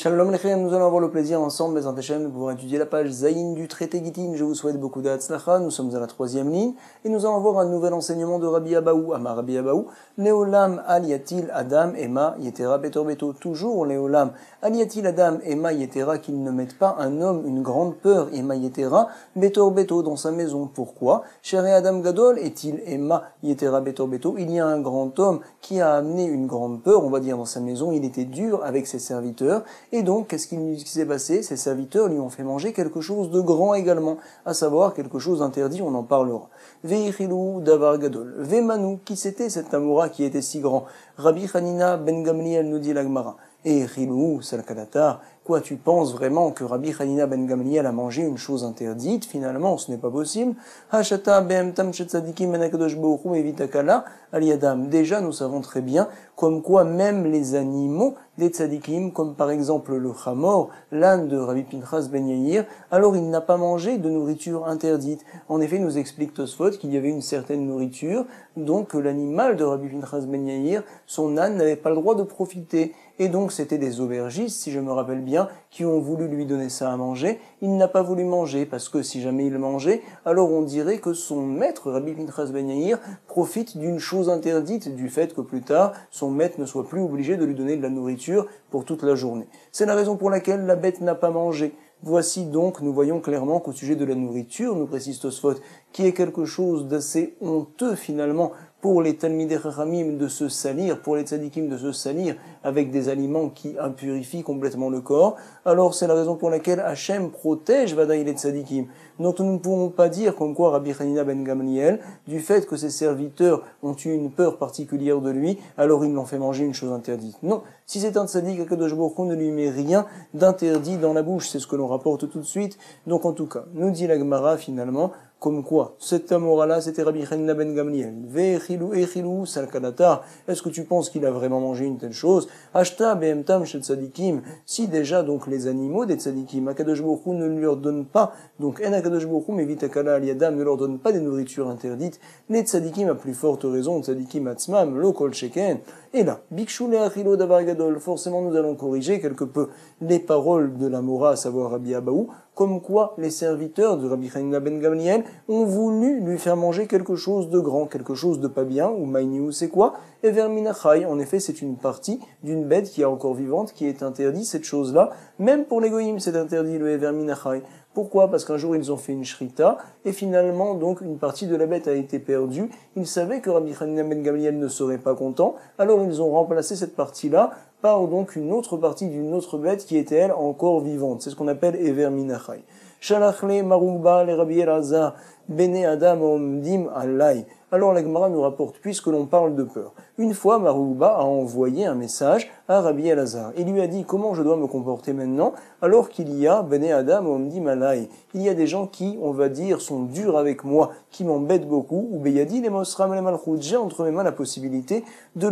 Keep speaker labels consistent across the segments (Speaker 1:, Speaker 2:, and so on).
Speaker 1: Shalom Lechem, nous allons avoir le plaisir ensemble, Bezrat Hashem, de pouvoir étudier la page Zayin du traité Gittin. Je vous souhaite beaucoup d'Hatzlacha. Nous sommes à la 3e ligne et nous allons avoir un nouvel enseignement de Rabbi Abaou. Amar Rabbi Abaou, Leolam Aliatil Adam Ema Yetera Betor Beto. Toujours Leolam Aliatil Adam Ema Yetera, qu'il ne mette pas un homme une grande peur, Ema Yetera Betor Beto, dans sa maison. Pourquoi? Chere Adam Gadol est-il Ema Yetera Betor Beto? Il y a un grand homme qui a amené une grande peur, on va dire, dans sa maison. Il était dur avec ses serviteurs. Et donc, qu'est-ce qui s'est passé? Ses serviteurs lui ont fait manger quelque chose de grand également, à savoir quelque chose d'interdit, on en parlera. Veichilou davar gadol. Vemanu, qui c'était cet amoura qui était si grand? Rabbi Hanina ben Gamliel nous dit l'Agmara. Et Chilou salkadatar. Quoi, tu penses vraiment que Rabbi Hanina ben Gamliel a mangé une chose interdite? Finalement, ce n'est pas possible. Hashata behemtam shetzadikim ben akadosh baruch hu evitakala aliadam. Déjà, nous savons très bien comme quoi même les animaux des tzadikim, comme par exemple le chamor, l'âne de Rabbi Pinchas ben Yair, alors il n'a pas mangé de nourriture interdite. En effet, nous explique Tosfot qu'il y avait une certaine nourriture, donc l'animal de Rabbi Pinchas ben Yair, son âne n'avait pas le droit de profiter. Et donc c'était des aubergistes, si je me rappelle bien, qui ont voulu lui donner ça à manger. Il n'a pas voulu manger, parce que si jamais il mangeait, alors on dirait que son maître, Rabbi Pinchas ben Yair, profite d'une chose interdite, du fait que plus tard, son maître ne soit plus obligé de lui donner de la nourriture pour toute la journée. C'est la raison pour laquelle la bête n'a pas mangé. Voici donc, nous voyons clairement qu'au sujet de la nourriture, nous précise Tosfot, qui est quelque chose d'assez honteux finalement pour les Talmidei Chachamim de se salir, pour les tzadikim de se salir avec des aliments qui impurifient complètement le corps, alors c'est la raison pour laquelle Hachem protège Vadaï les tzadikim. Donc nous ne pouvons pas dire comme quoi Rabbi Hanina ben Gamliel, du fait que ses serviteurs ont eu une peur particulière de lui, alors ils l'ont fait manger une chose interdite. Non, si c'est un tzadik, Akadosh Baruch Hu ne lui met rien d'interdit dans la bouche, c'est ce que l'on rapporte tout de suite. Donc en tout cas, nous dit la Gemara finalement, comme quoi, cet amour-là, c'était Rabbi Hanina ben Gamliel. Vechilou salkadatar. Est-ce que tu penses qu'il a vraiment mangé une telle chose? Ashta behemtam shel tzadikim. Si déjà, donc, les animaux des tzadikim, Akadosh Baruch Hu ne leur donne pas, donc, en Akadosh Baruch Hu mevitakala aliadam, ne leur donne pas des nourritures interdites, les tzadikim, à plus forte raison, tzadikim atzmam, lo kol sheken. Et là, bikshu le'achilo davar gadol. Forcément, nous allons corriger quelque peu les paroles de la Mora, à savoir Rabbi Abaou, comme quoi les serviteurs de Rabbi Hanina ben Gamliel ont voulu lui faire manger quelque chose de grand, quelque chose de pas bien, ou maïniou c'est quoi? Et verminachai, en effet c'est une partie d'une bête qui est encore vivante, qui est interdite, cette chose-là, même pour les goyim c'est interdit le verminachai. Pourquoi? Parce qu'un jour ils ont fait une shrita, et finalement donc une partie de la bête a été perdue. Ils savaient que Rabbi Hanina ben Gamliel ne serait pas content, alors ils ont remplacé cette partie-là par donc une autre partie d'une autre bête qui était elle encore vivante. C'est ce qu'on appelle Ever Minachai. Shalachle Marouba le Rabbi Elazar Bene Adam Omdim Alay. Alors la Gemara nous rapporte, puisque l'on parle de peur. Une fois, Marouba a envoyé un message à Rabbi Elazar. Il lui a dit comment je dois me comporter maintenant, alors qu'il y a Bene Adam Omdim Alay. Il y a des gens qui, on va dire, sont durs avec moi, qui m'embêtent beaucoup, ou Beyadi les Mosram les Malchut. J'ai entre mes mains la possibilité de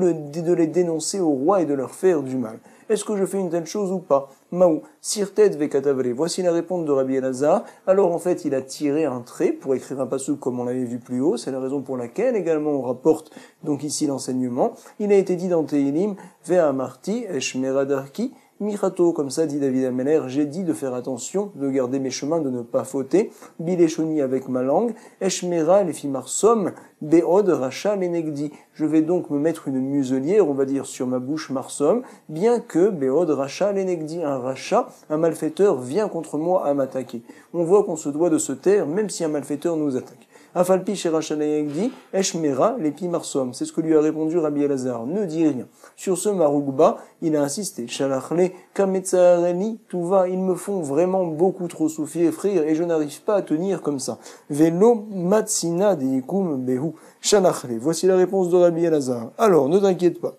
Speaker 1: les dénoncer au roi et de leur faire du mal. Est-ce que je fais une telle chose ou pas? Maou, sirtet vekatavre. Voici la réponse de Rabbi Elazar. Alors en fait, il a tiré un trait pour écrire un passouk comme on l'avait vu plus haut. C'est la raison pour laquelle également on rapporte donc ici l'enseignement. Il a été dit dans Tehilim, Ve'amarti eshmeradarki. Michato, comme ça dit David Ameller, j'ai dit de faire attention, de garder mes chemins, de ne pas fauter. Bileshoni avec ma langue. Eshmera les fimarsom, beod racha lenegdi. Je vais donc me mettre une muselière, on va dire, sur ma bouche marsom, bien que beod racha lenegdi, un rachat, un malfaiteur vient contre moi à m'attaquer. On voit qu'on se doit de se taire, même si un malfaiteur nous attaque. Afalpi sherachalayegdi, eshmera lepi marsom. C'est ce que lui a répondu Rabbi Elazar. Ne dis rien. Sur ce Marougba, il a insisté. Shalachle kametzareni tuva. Ils me font vraiment beaucoup trop souffrir, frère, et je n'arrive pas à tenir comme ça. Velo matsina deikum behu. Shalachle. Voici la réponse de Rabbi Elazar. Alors, ne t'inquiète pas.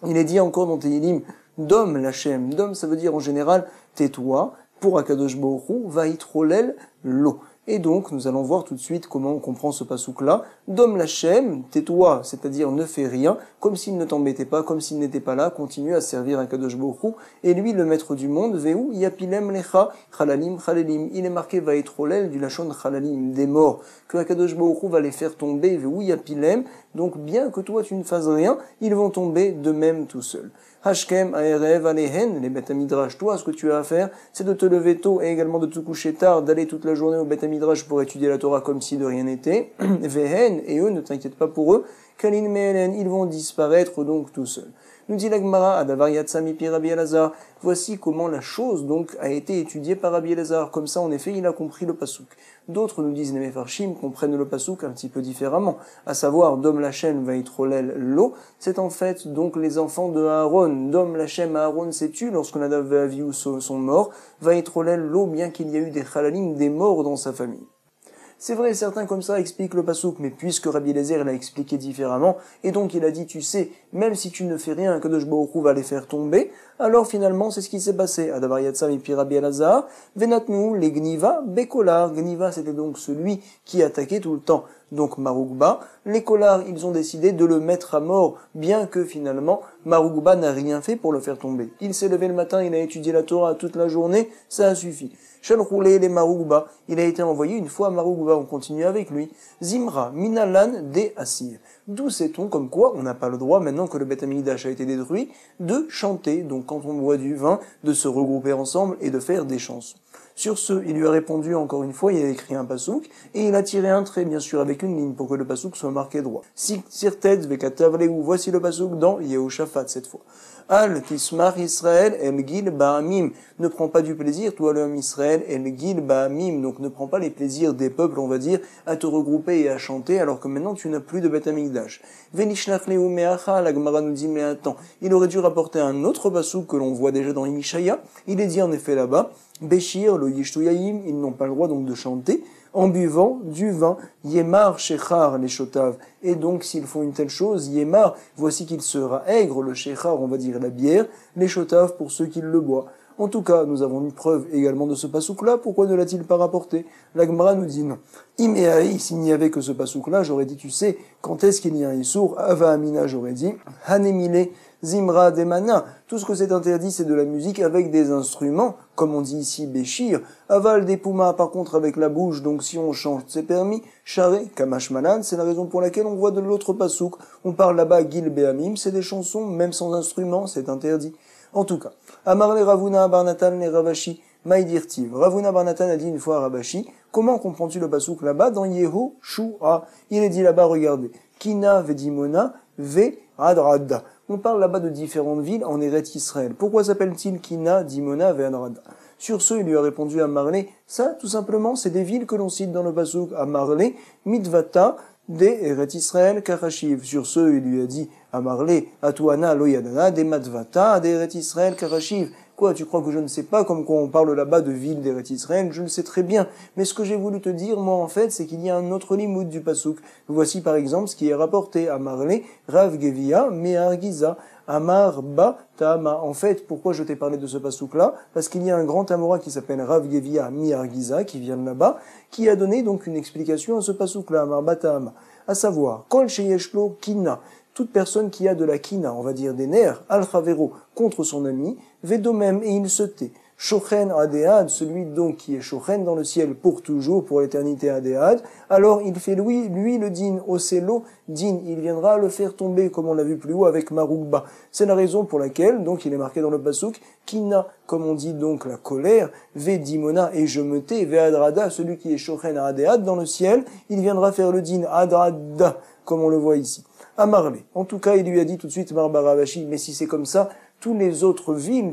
Speaker 1: Il est dit encore dans Tehilim, Dom lachem. Dom, ça veut dire en général, tais-toi. Pour Akadosh Baruch Hu, vaïtrolel l'eau. Et donc, nous allons voir tout de suite comment on comprend ce pasouk-là. Dom Lachem, tais-toi, c'est-à-dire ne fais rien, comme s'il ne t'embêtait pas, comme s'il n'était pas là, continue à servir un Kadosh Baruch Hu, et lui, le maître du monde, Veu, Yapilem Lecha, Chalalim, Chalalim. Il est marqué Vaetrolel du Lachon Chalalim, des morts, que Kadosh Baruch Hu va les faire tomber, Veu, Yapilem. Donc, bien que toi tu ne fasses rien, ils vont tomber de même tout seuls. Hashkem, Aerev, Alehen, les Beth Midrash, toi, ce que tu as à faire, c'est de te lever tôt et également de te coucher tard, d'aller toute la journée au Beth Midrash pour étudier la Torah comme si de rien n'était. Vehen, et eux, ne t'inquiète pas pour eux, Kalin Mehelen, ils vont disparaître donc tout seuls. Nous dit la Gemara, Adavar Yatsami pi Rabbi Elazar. Voici comment la chose donc a été étudiée par Rabbi Elazar. Comme ça, en effet, il a compris le pasouk. D'autres nous disent les Mefarshim comprennent le pasouk un petit peu différemment, à savoir Dom Lachem Vaitrolel Lo. C'est en fait donc les enfants de Aaron. Dom Lachem Aaron s'est tué lorsque Nadav et Avihu sont morts. Vaitrolel Lo, bien qu'il y a eu des chalalim, des morts dans sa famille. C'est vrai, certains comme ça expliquent le pasouk, mais puisque Rabbi Eliezer l'a expliqué différemment, et donc il a dit, tu sais, même si tu ne fais rien, Kadosh Baruch Hu va les faire tomber, alors finalement c'est ce qui s'est passé. Adavar Yatsam et puis Rabbi Elazar, Venatnu, les Gniva, Bekolar. Gniva, c'était donc celui qui attaquait tout le temps. Donc Maroukba, les Kolars, ils ont décidé de le mettre à mort, bien que finalement Maroukba n'a rien fait pour le faire tomber. Il s'est levé le matin, il a étudié la Torah toute la journée, ça a suffi. Shalroulé les Maroukba, il a été envoyé une fois à Maroukba, on continue avec lui. Zimra, Minalan, de Assir. D'où sait-on comme quoi on n'a pas le droit, maintenant que le Beth Amikdash a été détruit, de chanter, donc quand on boit du vin, de se regrouper ensemble et de faire des chansons. Sur ce, il lui a répondu encore une fois, il a écrit un pasouk, et il a tiré un trait, bien sûr, avec une ligne, pour que le pasouk soit marqué droit. Sirtet vekatavleu, voici le pasouk dans Yehoshaphat, cette fois. Al tismar Israël el gil ba'amim. Ne prends pas du plaisir, toi l'homme Israël, el gil ba'amim. Donc ne prends pas les plaisirs des peuples, on va dire, à te regrouper et à chanter, alors que maintenant tu n'as plus de Beth Amikdash. Venishlach leu me'acha, la Gemara nous dit, mais attends, il aurait dû rapporter un autre pasouk que l'on voit déjà dans Yishaya. Il est dit en effet là-bas, Béchir, le Yishtuyayim, ils n'ont pas le droit donc de chanter, en buvant du vin, Yemar Shechar les Shotav. Et donc, s'ils font une telle chose, Yemar, voici qu'il sera aigre, le Shechar, on va dire la bière, les Shotav pour ceux qui le boivent. En tout cas, nous avons une preuve également de ce pasouk-là, pourquoi ne l'a-t-il pas rapporté? La Gemara nous dit non. Imeaï, s'il n'y avait que ce pasouk-là, j'aurais dit, tu sais, quand est-ce qu'il y a un Issour? Ava Amina, j'aurais dit, Hanemile, Zimra Demana. Tout ce que c'est interdit, c'est de la musique avec des instruments, comme on dit ici Béchir. Aval des Puma, par contre, avec la bouche, donc si on chante, c'est permis. Charé, Kamash Malan, c'est la raison pour laquelle on voit de l'autre pasouk. On parle là-bas Gil Beamim, c'est des chansons, même sans instruments, c'est interdit. En tout cas, Amar le Ravuna Barnatan les Ravashi, Maïdirtiv. Ravuna Barnatan a dit une fois à Ravashi, comment comprends-tu le pasouk là-bas dans Yehoshua? Il est dit là-bas, regardez, Kina Vedimona Ve Adrada. On parle là-bas de différentes villes en Eretz Israël. Pourquoi s'appelle-t-il Kina, Dimona, Ve'adrada? Sur ce, il lui a répondu à Marlé, ça, tout simplement, c'est des villes que l'on cite dans le pasouk à Marlé, Mitvata, de Eretz Israël, Karashiv. Sur ce, il lui a dit à Marlé, Atuana, Loyadana, de Matvata, de Eretz Israël, Karashiv. Quoi, tu crois que je ne sais pas comme quoi on parle là-bas de ville d'Eretz Israël? Je le sais très bien. Mais ce que j'ai voulu te dire, moi, en fait, c'est qu'il y a un autre limoud du pasouk. Voici, par exemple, ce qui est rapporté à Marlé, Rav Gevia, Me'ar Giza, Amar Ba Tama. En fait, pourquoi je t'ai parlé de ce pasouk-là? Parce qu'il y a un grand Amora qui s'appelle Rav Gevia Me'ar Giza, qui vient de là-bas, qui a donné donc une explication à ce pasouk-là, Amar Ba Tama. À savoir, Kol Sheyeshlo Kina, toute personne qui a de la kina, on va dire des nerfs, al-chavero, contre son ami, vedomem, et il se tait. Shochen adéad, celui donc qui est shochen dans le ciel pour toujours, pour l'éternité adéad, alors il fait lui le din, ocelo, din, il viendra le faire tomber, comme on l'a vu plus haut avec Maroukba. C'est la raison pour laquelle, donc il est marqué dans le pasouk, kina, comme on dit donc la colère, ve dimona, et je me tais, ve adrada, celui qui est shochen adéad dans le ciel, il viendra faire le din, adrada, comme on le voit ici. À Marlé. En tout cas, il lui a dit tout de suite, Marbaravashi, mais si c'est comme ça, toutes les autres villes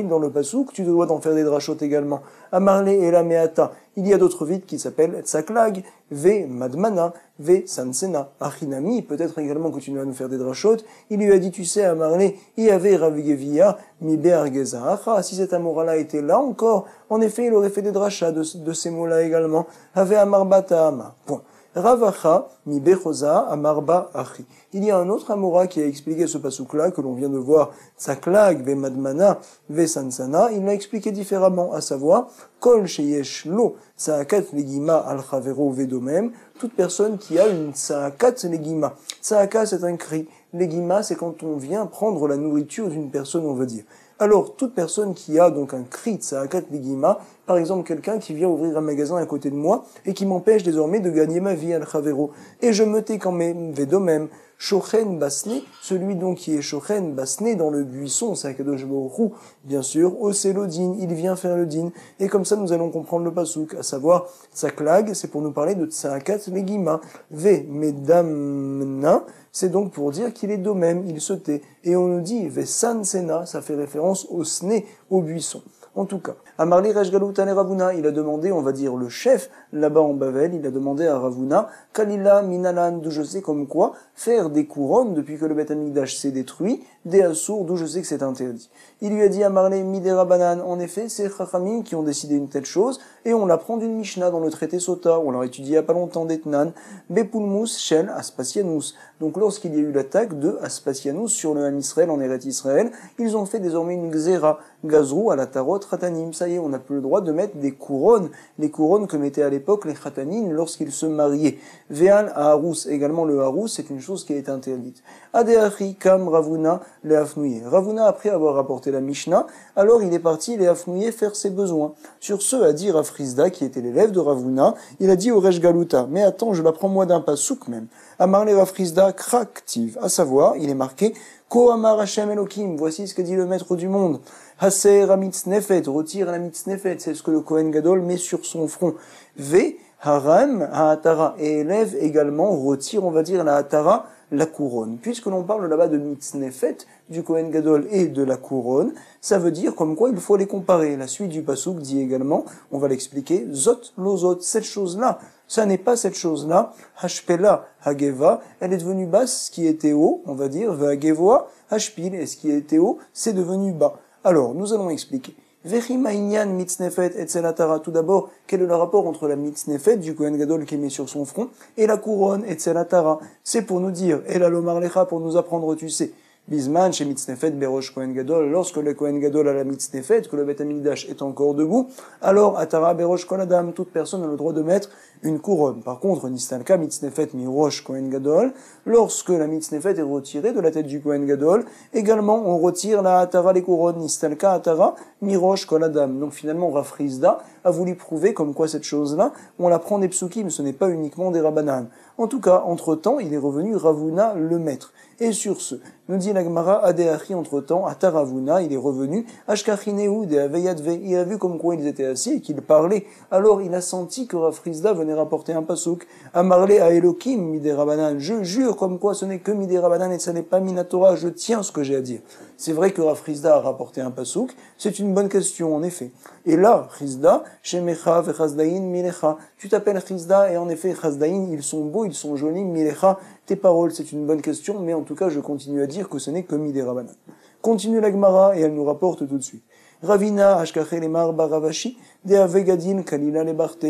Speaker 1: dans le Passouk, tu dois en faire des drachotes également. À Marlé et la Meata, il y a d'autres villes qui s'appellent Tsaklag, Ve Madmana, Ve Sansena, Achinami, peut-être également que tu vas nous faire des drachotes. Il lui a dit, tu sais, à Marlé, il y avait Ravigevia, Mi Be'argezacha, si cet amour-là était là encore, en effet, il aurait fait des drachas de ces mots-là également. Ave Amar Bataama. Point. Ravacha mi bechoza amarba achi. Il y a un autre Amora qui a expliqué ce pasuk-là que l'on vient de voir, Tsaklag ve madmana ve sansana. Il l'a expliqué différemment, à savoir kol sheyesh lo tsaakat legima al chavero vedomem. Toute personne qui a une tsaakat legima. Tsaaka, c'est un cri. Legima, c'est quand on vient prendre la nourriture d'une personne, on va dire. Alors, toute personne qui a donc un cri tsaakat legima, par exemple quelqu'un qui vient ouvrir un magasin à côté de moi et qui m'empêche désormais de gagner ma vie al chavero, et je me tais quand même, vedomem, shochen basne, celui donc qui est shochen basne dans le buisson, c'est Akadosh Baruch Hu, bien sûr, oselodin, il vient faire le din, et comme ça nous allons comprendre le pasuk, à savoir tsaklag, c'est pour nous parler de tsaakat legima, ve medamna, c'est donc pour dire qu'il est domem, il se tait, et on nous dit ve san sena, ça fait référence au sne, au buisson. En tout cas, Amarli Reshgalutan et Ravuna, il a demandé, on va dire le chef, là-bas en Bavel, il a demandé à Ravuna, Kalila Minalan, d'où je sais comme quoi, faire des couronnes, depuis que le Beth Amikdash s'est détruit, des assours, d'où je sais que c'est interdit. Il lui a dit, Amarli Midera Banan, en effet, c'est Chachamim qui ont décidé une telle chose, et on l'apprend d'une Mishnah dans le traité Sota, on l'a étudié il n'y a pas longtemps d'Etnan, Bepulmus Shel Aspasianus. Donc lorsqu'il y a eu l'attaque de Aspasianus sur le Ham Israël en Eretz Israël, ils ont fait désormais une Xéra, Gazrou à la Tarot Ratanim. Ça y est, on n'a plus le droit de mettre des couronnes, les couronnes que mettaient à l'époque les Ratanim lorsqu'ils se mariaient. Ve'al à Harous, également le Harous, c'est une chose qui est interdite. Adeachi kam Ravuna le Hafnouye. Ravuna, après avoir rapporté la Mishnah, alors il est parti les Hafnouye faire ses besoins. Sur ce, a dit Rav Frisda, qui était l'élève de Ravuna, il a dit au Resh Galuta, mais attends, je l'apprends moi d'un pasouk même. Amar le Rav Frisda kraktiv, à savoir, il est marqué Ko Amar Hashem Elokim, voici ce que dit le maître du monde. Haser Amitznefet, retire la mitznefet, c'est ce que le Kohen Gadol met sur son front. Ve Haram Haatara, et élève également, retire, on va dire, la Hatara, la couronne. Puisque l'on parle là-bas de mitznefet, du Kohen Gadol et de la couronne, ça veut dire comme quoi il faut les comparer. La suite du pasuk dit également, on va l'expliquer, Zot Lozot, cette chose-là, ça n'est pas cette chose-là, Hashpela Hageva, elle est devenue basse, ce qui était haut, on va dire, Hagevoa Hashpil, et ce qui était haut, c'est devenu bas. Alors, nous allons expliquer. Vechimainyan mitznefet et tselatara. Tout d'abord, quel est le rapport entre la mitznefet du Kohen Gadol qui est mis sur son front et la couronne et tselatara? C'est pour nous dire, et la lomar lecha, pour nous apprendre, tu sais. Bisman chez mitznefet berosh Kohen Gadol, lorsque le Kohen Gadol a la mitznefet, que le Beth Amikdash est encore debout, alors atara berosh kol adam, toute personne a le droit de mettre une couronne. Par contre, nistalka mitznefet mirosh Kohen Gadol, lorsque la mitznefet est retirée de la tête du Kohen Gadol, également on retire la atara, les couronnes, nistalka atara mirosh kol adam. Donc finalement, Rav Frisda a voulu prouver comme quoi cette chose-là, on la prend des psukim, ce n'est pas uniquement des rabbanan. En tout cas, entre-temps, il est revenu Ravuna le maître. Et sur ce, nous dit la Gemara, Adeachi, entre-temps, Ataravuna, il est revenu, Ashkachineu de Aveyadve, il a vu comme quoi ils étaient assis et qu'ils parlaient. Alors il a senti que Rav Frisda venait rapporter un pasuk, Amarle à Elohim, Midé Rabbanan, je jure comme quoi ce n'est que Midé Rabbanan et ce n'est pas Minatora, je tiens ce que j'ai à dire. C'est vrai que Rav Frisda a rapporté un pasuk, c'est une bonne question en effet. Et là, Frisda, Shemecha vechazdaïn milecha, tu t'appelles Frisda et en effet Chazdaïn, ils sont beaux, ils sont jolis, milecha, tes paroles, c'est une bonne question, mais en tout cas je continue à dire que ce n'est que Midé Rabbanan. Continue la Gemara et elle nous rapporte tout de suite. Ravina, Ashkachel Emar Baravashi, de Avegadin, Kalila Lebarte.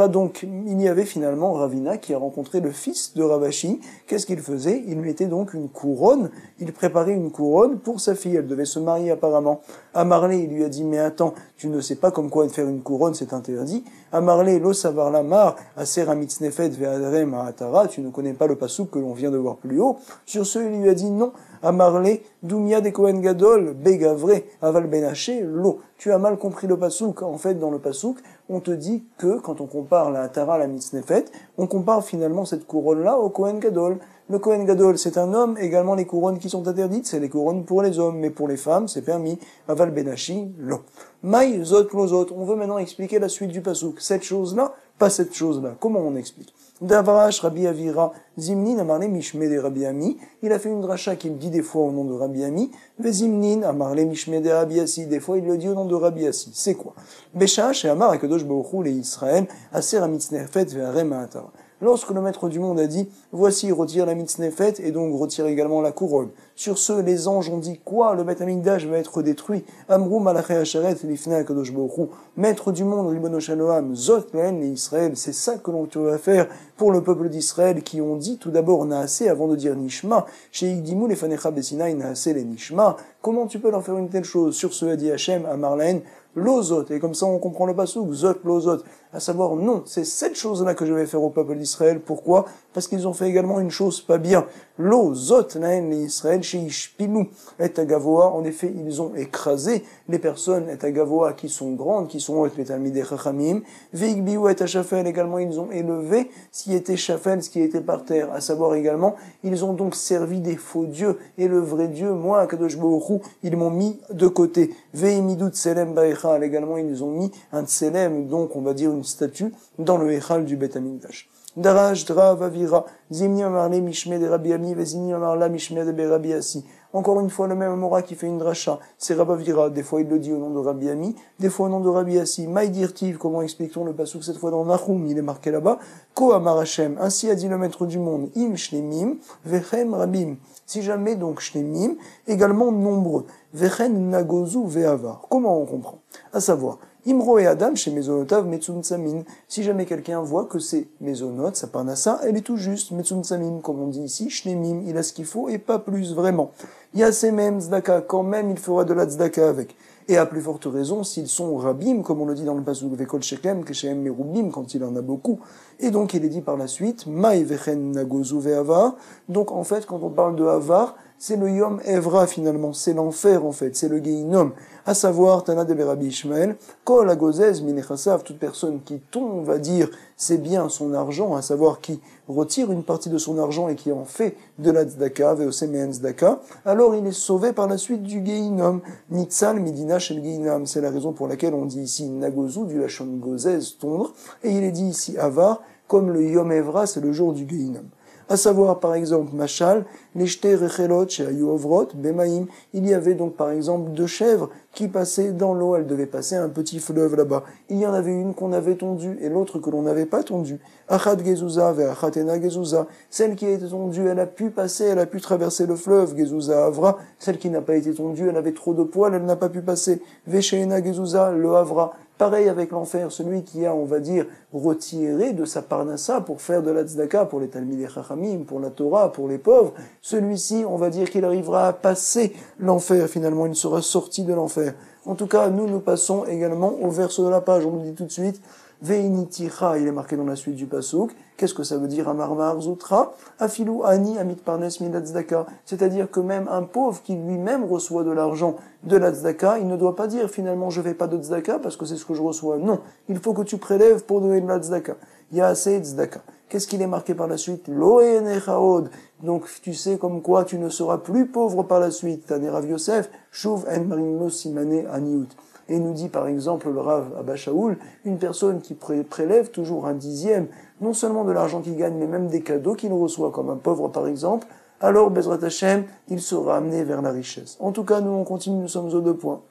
Speaker 1: Donc, il y avait finalement Ravina qui a rencontré le fils de Ravashi. Qu'est-ce qu'il faisait? Il mettait donc une couronne, il préparait une couronne pour sa fille, elle devait se marier apparemment. Amarle, il lui a dit, mais attends, tu ne sais pas comme quoi faire une couronne, c'est interdit. Amarle, lo savar lamar, aser amitznefet ve'adrem ha'atara, tu ne connais pas le pasuk que l'on vient de voir plus haut. Sur ce, il lui a dit, non. Amarle, Doumia de Kohen Gadol, Begavre, Aval Benaché, Lo. Tu as mal compris le pasouk. En fait, dans le pasouk, on te dit que, quand on compare la Tara à la Mitznefet, on compare finalement cette couronne-là au Kohen Gadol. Le Kohen Gadol, c'est un homme. Également, les couronnes qui sont interdites, c'est les couronnes pour les hommes. Mais pour les femmes, c'est permis. Aval Benashi, Lo. Maï, Zot, Lozot. On veut maintenant expliquer la suite du pasouk. Cette chose-là, pas cette chose-là. Comment on explique? Davarash Rabbi Avira Zimnin Amarle Mishme de Rabbi Ami. Il a fait une dracha qu'il dit des fois au nom de Rabbi Ami. Vezimnin Amarle Mishme de Rabbi Assi. Des fois il le dit au nom de Rabbi Assi. C'est quoi? Beshash et Amar Akadosh Baruch Hu le Israël Aser Amitznefet ve'arem ha'atara. Lorsque le maître du monde a dit, voici, retire la mitznefet et donc retire également la couronne. Sur ce, les anges ont dit quoi? Le Beth Amikdash va être détruit. Amrou Malaché Hacheret Lifnei Kadosh Baruch Hu, maître du monde, Ribono Shel Olam, Zot Lahen et Israël. C'est ça que l'on va faire pour le peuple d'Israël qui ont dit tout d'abord Naasé avant de dire Nishma. Chez Igdimou les Fanecha Besinaï Naasé les Nishma. Comment tu peux leur faire une telle chose? Sur ce, a dit Hachem à Marlahen, Lozot, et comme ça on comprend le pasouk, Zot, Lozot, à savoir non, c'est cette chose-là que je vais faire au peuple d'Israël. Pourquoi? Parce qu'ils ont fait également une chose pas bien. Lozot, Naen, les Israël, chez Ishpilu, et Agavoa, en effet, ils ont écrasé les personnes, et Agavoa, qui sont grandes, qui sont hautes, les Talmidei Chachamim, Veikbiu et Shafel, également, ils ont élevé ce qui était Shafel, ce qui était par terre, à savoir également, ils ont donc servi des faux dieux, et le vrai Dieu, moi, Kadosh Baruch Hu, ils m'ont mis de côté. Veimidut Tselem Baechal, également, ils ont mis un Tselem, donc, on va dire une statue, dans le Echal du Beth Amikdash. Daraj, Drav, Avira, Zimni Amarle, Mishme de Rabbi Ami, Vezini Amarla, Mishme de Rabbi Assi. Encore une fois, le même Amora qui fait une dracha, c'est Rabbi Avira. Des fois, il le dit au nom de Rabbi Ami, des fois au nom de Rabbi Assi. Maïdirtiv, comment explique-t-on le pasuk cette fois dans Nahum, il est marqué là-bas. Ko Amar Hashem, ainsi a dit le maître du monde, Im Shlemim, Vechem Rabim. Si jamais donc Shlemim, également nombreux. Vechen Nagozu Ve'avar. Comment on comprend? À savoir, Imro et Adam chez Mesonotav Metsunsamin. Si jamais quelqu'un voit que c'est Mesonot, sa parnassa, elle est tout juste Metsunsamin, comme on dit ici, Shnemim, il a ce qu'il faut et pas plus vraiment. Yasemem Zdaka, quand même il fera de la Zdaka avec. Et à plus forte raison, s'ils sont Rabim, comme on le dit dans le pasuk Vekol Shekem, Keshem Merubim, quand il en a beaucoup. Et donc il est dit par la suite, Maï Vechen Nagozu Ve'avar. Donc en fait, quand on parle de Avar, c'est le Yom Evra finalement, c'est l'enfer en fait, c'est le Geinom. À savoir, Tana de Rabbi Ishmael, Kol Agozez Minechasav, toute personne qui tombe, on va dire, c'est bien son argent, à savoir qui retire une partie de son argent et qui en fait de la tzedaka, veosemean tzedaka, alors il est sauvé par la suite du Geinom. Nitzal Midina Shel Geinam, c'est la raison pour laquelle on dit ici Nagozu, du Lachon Gozez, tondre, et il est dit ici Avar, comme le Yom Evra, c'est le jour du Geinom. À savoir, par exemple, Machal, Leshte Rechelot, chez Ayovrot, Bemaim, il y avait donc, par exemple, 2 chèvres qui passaient dans l'eau, elles devaient passer un petit fleuve là-bas. Il y en avait une qu'on avait tondue et l'autre que l'on n'avait pas tondue. Achat Gezuza, Ve'achatena Gezuza. Celle qui a été tondue, elle a pu passer, elle a pu traverser le fleuve, Gezuza Avra. Celle qui n'a pas été tondue, elle avait trop de poils, elle n'a pas pu passer. Vesheena Gezuza, le Avra. Pareil avec l'enfer, celui qui a, on va dire, retiré de sa parnassa pour faire de la tzedaka, pour les Talmidei Chachamim, pour la Torah, pour les pauvres, celui-ci, on va dire qu'il arrivera à passer l'enfer, finalement, il sera sorti de l'enfer. En tout cas, nous passons également au verset de la page, on nous dit tout de suite, Veiniticha, il est marqué dans la suite du pasuk. Qu'est-ce que ça veut dire, Amarmar Zutra? Afilu Ani Amit Parnes Midat Tzedaka. C'est-à-dire que même un pauvre qui lui-même reçoit de l'argent de la tzedaka, il ne doit pas dire finalement je fais pas de tzedaka parce que c'est ce que je reçois. Non, il faut que tu prélèves pour donner de la tzedaka. Yaaseh tzedaka. Qu'est-ce qu'il est marqué par la suite? Loenechaod. Donc tu sais comme quoi tu ne seras plus pauvre par la suite. Tane Rav Yosef, Shuv en Marino Simane Aniut. Et nous dit par exemple le Rav Abba Shaul, une personne qui prélève toujours un dixième, non seulement de l'argent qu'il gagne, mais même des cadeaux qu'il reçoit, comme un pauvre par exemple, alors Bezrat Hashem, il sera amené vers la richesse. En tout cas, nous on continue, nous sommes aux 2 points.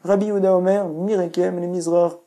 Speaker 1: Rabbi Yehuda Omer, Mirekem, les Mizrar.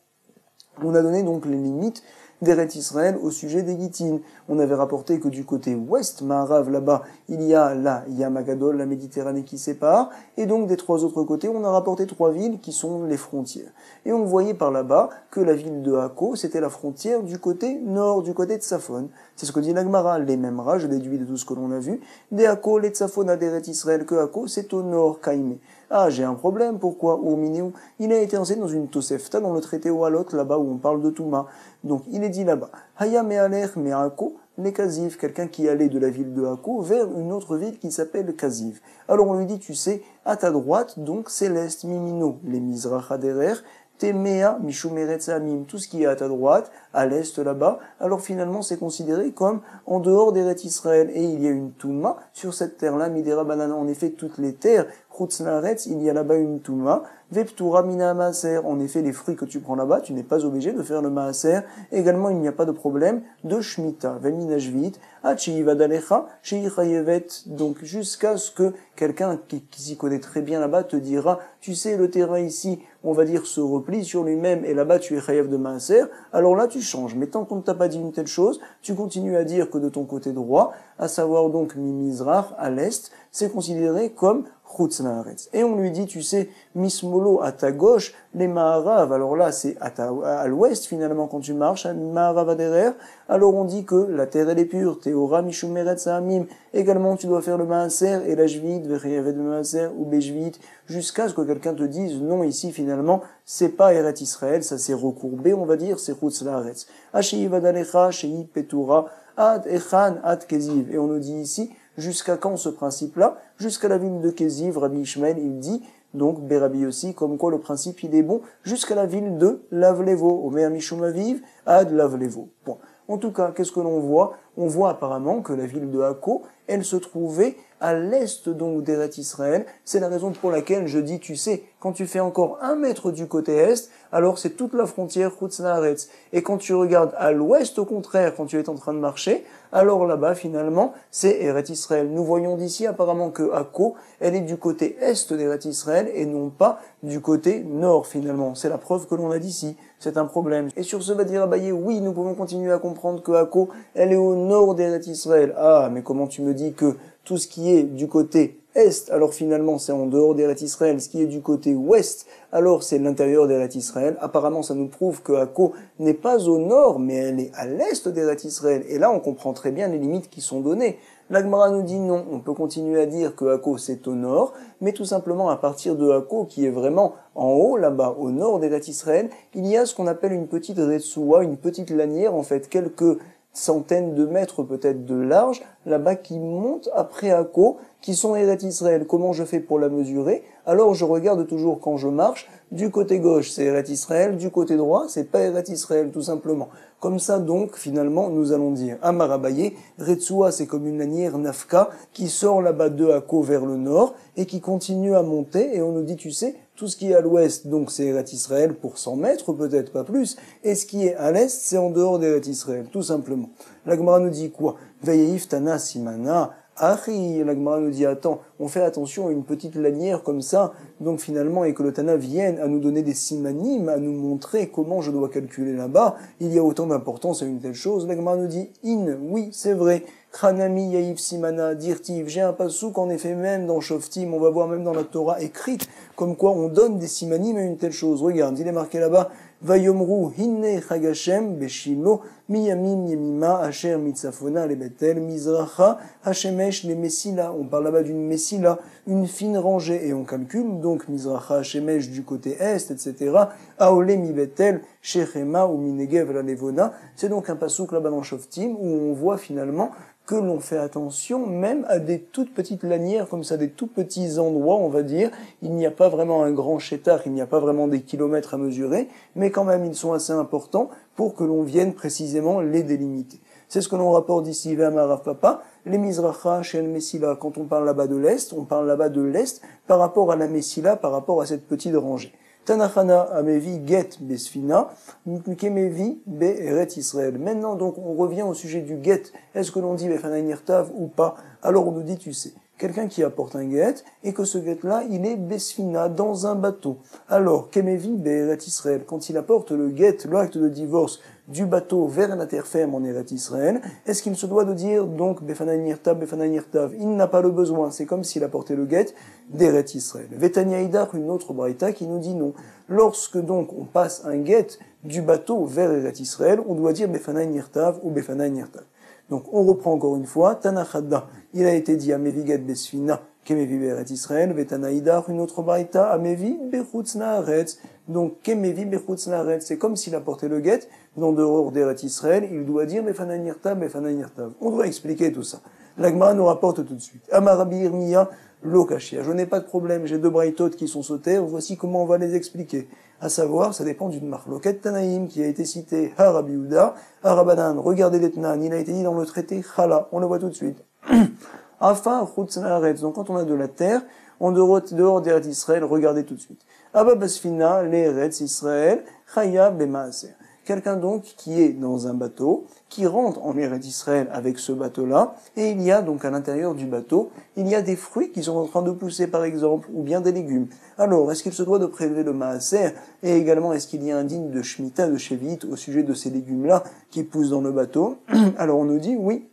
Speaker 1: On a donné donc les limites d'Eret Israël au sujet des Gittin. On avait rapporté que du côté ouest, Maharav, là-bas, il y a la Yamagadol, la Méditerranée qui sépare, et donc des 3 autres côtés, on a rapporté 3 villes qui sont les frontières. Et on voyait par là-bas que la ville de Akko, c'était la frontière du côté nord, du côté de Tsafon. C'est ce que dit l'Agmara, les mêmes rats, je déduis de tout ce que l'on a vu, des Akko, les Tsafon d'Eret Israël, que Akko, c'est au nord, Kaïmé. Ah, j'ai un problème, pourquoi? Urminéou, il a été enseigné dans une Tosefta, dans le traité Ohalot, là-bas où on parle de Touma. Donc, il est dit là-bas, Haya me'alech me'ako, les Kaziv, quelqu'un qui allait de la ville de Akko vers une autre ville qui s'appelle Kaziv. Alors on lui dit, tu sais, à ta droite, donc, c'est l'est, Mimino, les Mizrach Aderer, Temea, Mishumeret Samim, tout ce qui est à ta droite, à l'est là-bas, alors finalement c'est considéré comme en dehors d'Eret Israël. Et il y a une Touma sur cette terre-là, Midera Banana, en effet toutes les terres, Chutz Laaretz, il y a là-bas une Touma, Veptura Mina Maaser, en effet les fruits que tu prends là-bas, tu n'es pas obligé de faire le Maaser. Également il n'y a pas de problème de Shemitah, Vemina Shvit, Achiivadalecha, Sheichayevet, donc jusqu'à ce que quelqu'un qui s'y connaît très bien là-bas te dira, tu sais le terrain ici, on va dire, se replie sur lui-même et là-bas tu es chayav de maaser, alors là tu changes. Mais tant qu'on ne t'a pas dit une telle chose, tu continues à dire que de ton côté droit, à savoir donc mi-mizrach, à l'est, c'est considéré comme chutz laaretz. Et on lui dit, tu sais, mismolo à ta gauche, les maharav, alors là c'est à l'ouest finalement quand tu marches, à maharav aderer, alors on dit que la terre elle est pure, teora mishum meretz ha'amim, également tu dois faire le maaser et la jvit, vechayavet de maaser ou bejvit, jusqu'à ce que quelqu'un te dise, non ici finalement, c'est pas Eret Israël, ça s'est recourbé, on va dire, c'est chutz laaretz. Ashei vadalecha, shei petura, ad echan, ad keziv. Et on nous dit ici, jusqu'à quand ce principe-là? Jusqu'à la ville de Keziv, Rabbi Ishmael, il dit, donc Berabi aussi, comme quoi le principe il est bon, jusqu'à la ville de Lavlevo, Omer Mishum Aviv, ad Lavlevo. Point. En tout cas, qu'est-ce que l'on voit? On voit apparemment que la ville de Akko, elle se trouvait à l'est donc d'Eret Israël. C'est la raison pour laquelle je dis, tu sais, quand tu fais encore 1 mètre du côté est, alors c'est toute la frontière chutz laaretz. Et quand tu regardes à l'ouest, au contraire, quand tu es en train de marcher, alors là-bas, finalement, c'est Eret Israël. Nous voyons d'ici apparemment que Akko, elle est du côté est d'Eret Israël et non pas du côté nord, finalement. C'est la preuve que l'on a d'ici. C'est un problème. Et sur ce, va dire Abaye, oui, nous pouvons continuer à comprendre que Akko, elle est au nord d'Eret Israël. Ah, mais comment tu me dis que tout ce qui est du côté est, alors finalement c'est en dehors d'Eret Israël, ce qui est du côté ouest, alors c'est l'intérieur d'Eret Israël. Apparemment ça nous prouve que Akko n'est pas au nord, mais elle est à l'est d'Eret Israël. Et là on comprend très bien les limites qui sont données. La Gemara nous dit non, on peut continuer à dire que Akko c'est au nord, mais tout simplement à partir de Akko qui est vraiment en haut, là-bas, au nord d'Eret Israël, il y a ce qu'on appelle une petite retsoua, une petite lanière, en fait, quelques centaines de mètres peut-être de large, là-bas qui monte après Akko, qui sont Eret Israël. Comment je fais pour la mesurer? Alors je regarde toujours quand je marche, du côté gauche c'est Eret Israël, du côté droit c'est pas Eret Israël tout simplement. Comme ça donc finalement nous allons dire Amar Abaye, Retsua c'est comme une lanière nafka qui sort là-bas de Akko vers le nord et qui continue à monter et on nous dit tu sais, tout ce qui est à l'ouest, donc c'est Eret Israël pour 100 mètres, peut-être pas plus, et ce qui est à l'est, c'est en dehors d'Eret Israël, tout simplement. La Gemara nous dit quoi? Veyeif Tana Simana, Achi, la Gemara nous dit, attends, on fait attention à une petite lanière comme ça, donc finalement, et que le Tana vienne à nous donner des simanim, à nous montrer comment je dois calculer là-bas, il y a autant d'importance à une telle chose. La Gemara nous dit, oui, c'est vrai, Khanami Yaïf Simana, Dirtiv, j'ai un passouk en effet même dans Shoftim, on va voir même dans la Torah écrite, comme quoi on donne des simanim à une telle chose. Regarde, il est marqué là-bas, Vayomru hinne chagashem beshilo miyamim yemima asher mitzafona le betel mizracha hashemesh le messila. On parle là-bas d'une messila, une fine rangée, et on calcule donc mizracha hashemesh du côté est, etc. Aole mi betel shechema ou minegev la levona. C'est donc un passouk là-bas dans Shoftim où on voit finalement que l'on fait attention même à des toutes petites lanières comme ça, des tout petits endroits, on va dire. Il n'y a pas vraiment un grand chétar, il n'y a pas vraiment des kilomètres à mesurer, mais quand même ils sont assez importants pour que l'on vienne précisément les délimiter. C'est ce que l'on rapporte d'ici, Ve'amarav Papa, les Mizracha, Shen Messila. Quand on parle là-bas de l'Est, on parle là-bas de l'Est par rapport à la Messila, par rapport à cette petite rangée. Tanachana amevi get besfina, kemevi be eret Israël. Maintenant, donc, on revient au sujet du get. Est-ce que l'on dit befana nirtav ou pas? Alors, on nous dit, tu sais, quelqu'un qui apporte un get, et que ce get-là, il est besfina, dans un bateau. Alors, kemevi be eret Israël. Quand il apporte le get, l'acte de divorce, du bateau vers la terre ferme en Eret Israël, est-ce qu'il se doit de dire donc Befana Nirtav, Befana Nirtav? Il n'a pas le besoin, c'est comme s'il apportait le guet d'Eret Israël. Vetania Idar, une autre braïta qui nous dit non. Lorsque donc on passe un guet du bateau vers Eret Israël, on doit dire Befana Nirtav ou Befana Nirtav. Donc on reprend encore une fois, Tanachadda, il a été dit Amevi get besfina, Kemevi beret Israël, Vetana Idar, une autre braïta, Amevi bechutz laaretz. Donc Kemevi bechutz laaretz, c'est comme s'il apportait le guet dans dehors d'Eret Israël, il doit dire Befana Nirtav, Befana Nirtav. On doit expliquer tout ça. L'Agma nous rapporte tout de suite. Amarabi Irmiya, Lokashia. Je n'ai pas de problème, j'ai deux braïtotes qui sont sautés, voici comment on va les expliquer. À savoir, ça dépend d'une marloquet Tanaïm qui a été citée à Rabbi Yehuda, à Rabbanan. Regardez l'Etnan, il a été dit dans le traité Chala, on le voit tout de suite. Afin chutz laaretz. Donc quand on a de la terre, en dehors d'Eret Israël, regardez tout de suite. Abba basfina, l'Eretz Israël, chayav b'maaser. Quelqu'un donc qui est dans un bateau, qui rentre en Eretz Israël avec ce bateau-là, et il y a donc à l'intérieur du bateau, il y a des fruits qui sont en train de pousser par exemple, ou bien des légumes. Alors, est-ce qu'il se doit de prélever le maaser, et également est-ce qu'il y a un digne de Shemitah, de Shevit, au sujet de ces légumes-là qui poussent dans le bateau? Alors on nous dit oui,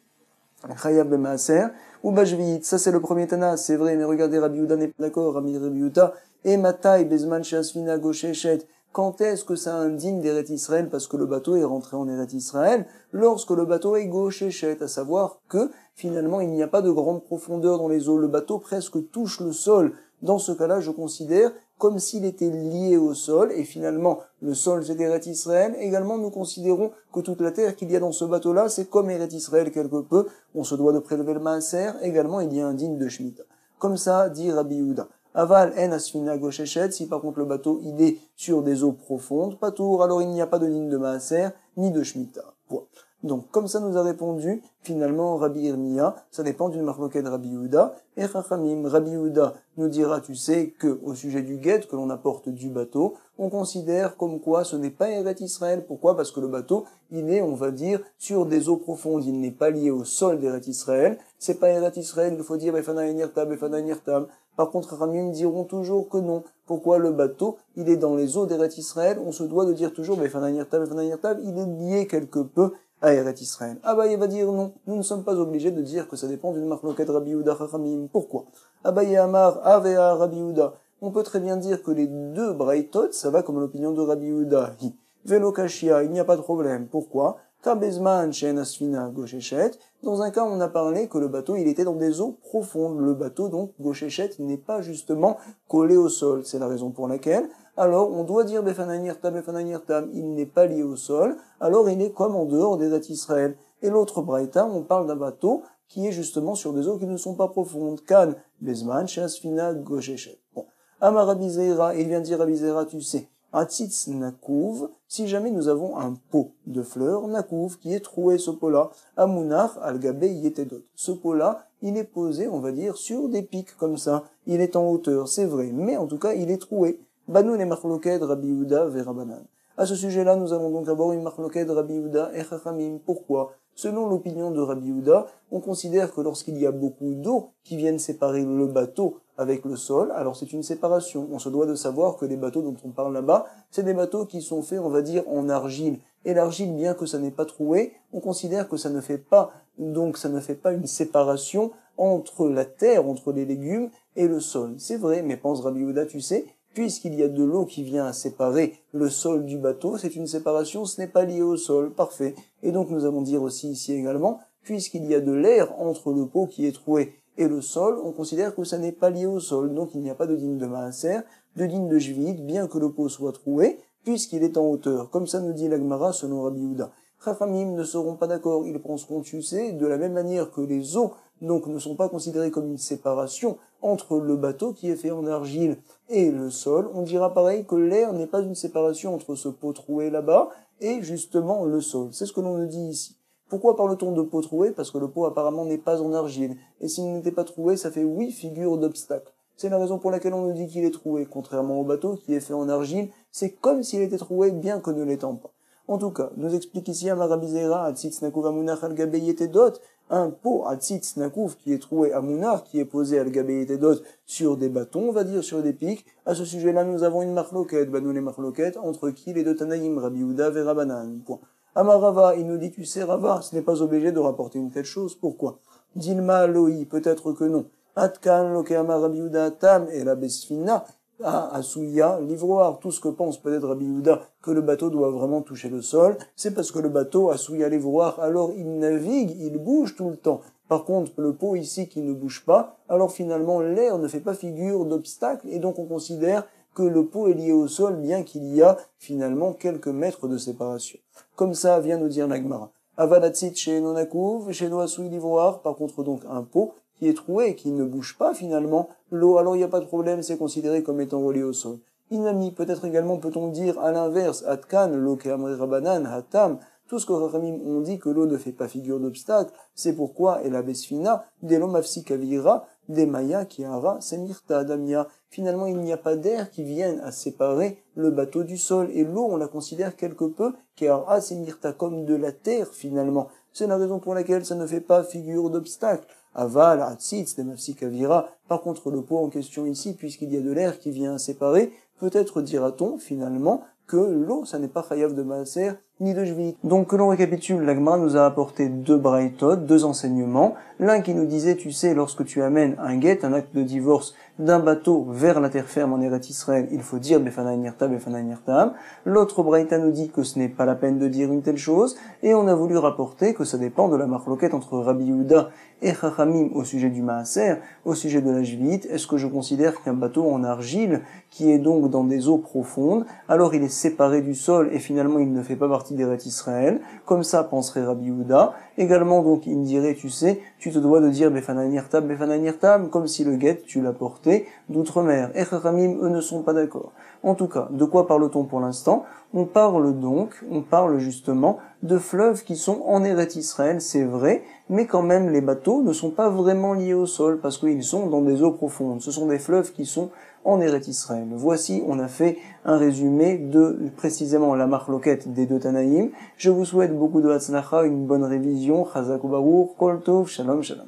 Speaker 1: Chayab le maaser, ou Bashvit, ça c'est le premier Tana, c'est vrai, mais regardez, Rabbi Yehuda n'est pas d'accord, Rabbi Yehuda, et Matai, Bezman, Shasvina, Goshechet, quand est-ce que ça indigne d'Eret Israël parce que le bateau est rentré en Eret Israël? Lorsque le bateau est Goshechet, à savoir que finalement il n'y a pas de grande profondeur dans les eaux, le bateau presque touche le sol. Dans ce cas-là, je considère comme s'il était lié au sol, et finalement le sol c'est Eret Israël. Également, nous considérons que toute la terre qu'il y a dans ce bateau-là, c'est comme Eret Israël quelque peu. On se doit de prélever le maaser. Également, il y a un digne de Shemitah. Comme ça, dit Rabbi Yehuda. Aval en asfina goshechet, si par contre le bateau il est sur des eaux profondes, pas tour, alors il n'y a pas de ligne de maaser, ni de Shemitah. Point. Donc, comme ça nous a répondu, finalement, Rabbi Irmiya, ça dépend d'une marloquette de Rabbi Yehuda, et Chachamim, Rabbi Yehuda nous dira, tu sais, que au sujet du guet que l'on apporte du bateau, on considère comme quoi ce n'est pas Eret Israël. Pourquoi? Parce que le bateau, il est, on va dire, sur des eaux profondes, il n'est pas lié au sol d'Eret Israël, c'est pas Eret Israël, il faut dire, Befana Enirtam, Befana Enirtam. Par contre, Chachamim diront toujours que non. Pourquoi le bateau, il est dans les eaux d'Eret Israël, on se doit de dire toujours, Befana Enirtam, Befana Enirtam, il est lié quelque peu à Eret Israël. Abaye va dire non, nous ne sommes pas obligés de dire que ça dépend d'une marloquette Rabbi Yehuda Chachamim. Pourquoi? Abaye Amar, Avea Rabbi Yehuda. On peut très bien dire que les deux braïtot, ça va comme l'opinion de Rabbi Yehuda. Velo Kashia, il n'y a pas de problème. Pourquoi? Kabezman Shen Asfina Goshechet. Dans un cas, on a parlé que le bateau, il était dans des eaux profondes. Le bateau, donc, Goshechet, n'est pas justement collé au sol. C'est la raison pour laquelle, alors, on doit dire Befananirtam, il n'est pas lié au sol. Alors, il est comme en dehors des dates Israël. Et l'autre braïta, on parle d'un bateau qui est justement sur des eaux qui ne sont pas profondes. Kan, Bezman, Shasfina, Goshechet. Bon. Amar Rabbi Zeira, il vient dire Rabbi Zeira, tu sais, Atzitz Nakouv, si jamais nous avons un pot de fleurs, Nakouv, qui est troué ce pot-là, Amunach, Al-Gabe, Yetedot. Ce pot-là, il est posé, on va dire, sur des pics, comme ça. Il est en hauteur, c'est vrai, mais en tout cas, il est troué. Banou les marloquet Rabbi Yehuda vers Rabbanan. À ce sujet-là, nous allons donc avoir une marloquet Rabbi Yehuda et Chachamim. Pourquoi? Selon l'opinion de Rabbi Yehuda, on considère que lorsqu'il y a beaucoup d'eau qui viennent séparer le bateau avec le sol, alors c'est une séparation. On se doit de savoir que les bateaux dont on parle là-bas, c'est des bateaux qui sont faits, on va dire, en argile. Et l'argile, bien que ça n'est pas troué, on considère que ça ne fait pas une séparation entre la terre, entre les légumes et le sol. C'est vrai, mais pense Rabbi Yehuda, tu sais, puisqu'il y a de l'eau qui vient à séparer le sol du bateau, c'est une séparation, ce n'est pas lié au sol, parfait. Et donc nous allons dire aussi ici également, puisqu'il y a de l'air entre le pot qui est troué et le sol, on considère que ça n'est pas lié au sol, donc il n'y a pas de digne de maaser, de digne de jvide, bien que le pot soit troué, puisqu'il est en hauteur. Comme ça nous dit la Gemara selon Rabbi Yehuda. Chachamim ne seront pas d'accord, ils penseront, tu sais, de la même manière que les eaux, donc ne sont pas considérées comme une séparation entre le bateau qui est fait en argile et le sol, on dira pareil que l'air n'est pas une séparation entre ce pot troué là-bas et justement le sol. C'est ce que l'on nous dit ici. Pourquoi parle-t-on de pot troué? Parce que le pot apparemment n'est pas en argile. Et s'il n'était pas troué, ça fait 8 figures d'obstacle. C'est la raison pour laquelle on nous dit qu'il est troué. Contrairement au bateau qui est fait en argile, c'est comme s'il était troué bien que ne l'étant pas. En tout cas, nous explique ici à Marabizera, Atzitz Nakouv Amunach Al-Gabe Yetedot, un pot Atzitz Nakouv qui est troué à Mounar, qui est posé Al-Gabe Yetedot sur des bâtons, on va dire sur des pics. À ce sujet-là, nous avons une marloquette, nous les marloquettes, entre qui les deux Tanaïm, Rabbi Yehuda et Rabbanan. Point. Amarava, il nous dit, tu sais, Rava, ce n'est pas obligé de rapporter une telle chose. Pourquoi? Dilma Loi, peut-être que non. Atkan, Lokeama Rabbi Yehuda Tam et la Besfina, Asouya, l'ivroir, tout ce que pense peut-être Rabbi Yehuda, que le bateau doit vraiment toucher le sol, c'est parce que le bateau, Asouya l'ivroir, alors il navigue, il bouge tout le temps. Par contre, le pot ici qui ne bouge pas, alors finalement l'air ne fait pas figure d'obstacle, et donc on considère que le pot est lié au sol, bien qu'il y a finalement quelques mètres de séparation. Comme ça vient nous dire l'Agmara. Avalatzit chez Nonakouv, chez Noasouy l'ivroir, par contre donc un pot qui est troué et qui ne bouge pas finalement, l'eau, alors il n'y a pas de problème, c'est considéré comme étant relié au sol. Inami, peut-être également peut-on dire à l'inverse, Atkan, l'eau Keamri Rabanan, Hatam, tout ce que Rachamim ont dit que l'eau ne fait pas figure d'obstacle, c'est pourquoi, et la Besfina, dès l'homme Kavira, des Maya Kiara Semirta Adamia. Finalement, il n'y a pas d'air qui vienne à séparer le bateau du sol. Et l'eau, on la considère quelque peu Kiara Semirta, comme de la terre finalement. C'est la raison pour laquelle ça ne fait pas figure d'obstacle. Aval, Atzitz, Demafsik Avira. Par contre, le poids en question ici, puisqu'il y a de l'air qui vient séparer, peut-être dira-t-on, finalement, que l'eau, ça n'est pas chayav de maaser, ni de jvit. Donc, que l'on récapitule, l'Agma nous a apporté deux braïtot, deux enseignements. L'un qui nous disait, tu sais, lorsque tu amènes un guet, un acte de divorce, d'un bateau vers la terre ferme en Eretz Israël, il faut dire Befana Nirta, Befana Nirtam. L'autre braïta nous dit que ce n'est pas la peine de dire une telle chose, et on a voulu rapporter que ça dépend de la marloquette entre Rabbi Yehuda et Chachamim au sujet du maaser, au sujet de la jvit. Est-ce que je considère qu'un bateau en argile, qui est donc dans des eaux profondes, alors il est séparé du sol et finalement il ne fait pas partie d'Eretz Israël, comme ça penserait Rabbi Yehuda. Également donc il me dirait, tu sais, tu te dois de dire Befana Nirtam, comme si le guet tu l'as porté d'outre-mer. Et Chachamim, eux ne sont pas d'accord. En tout cas, de quoi parle-t-on pour l'instant? On parle justement de fleuves qui sont en Eretz Israël, c'est vrai, mais quand même les bateaux ne sont pas vraiment liés au sol parce qu'ils sont dans des eaux profondes. Ce sont des fleuves qui sont en Eretz Israël. Voici, on a fait un résumé de précisément la marloquette des deux Tanaïm. Je vous souhaite beaucoup de hatzlacha, une bonne révision, chazak ubaruch, kol tov, shalom shalom.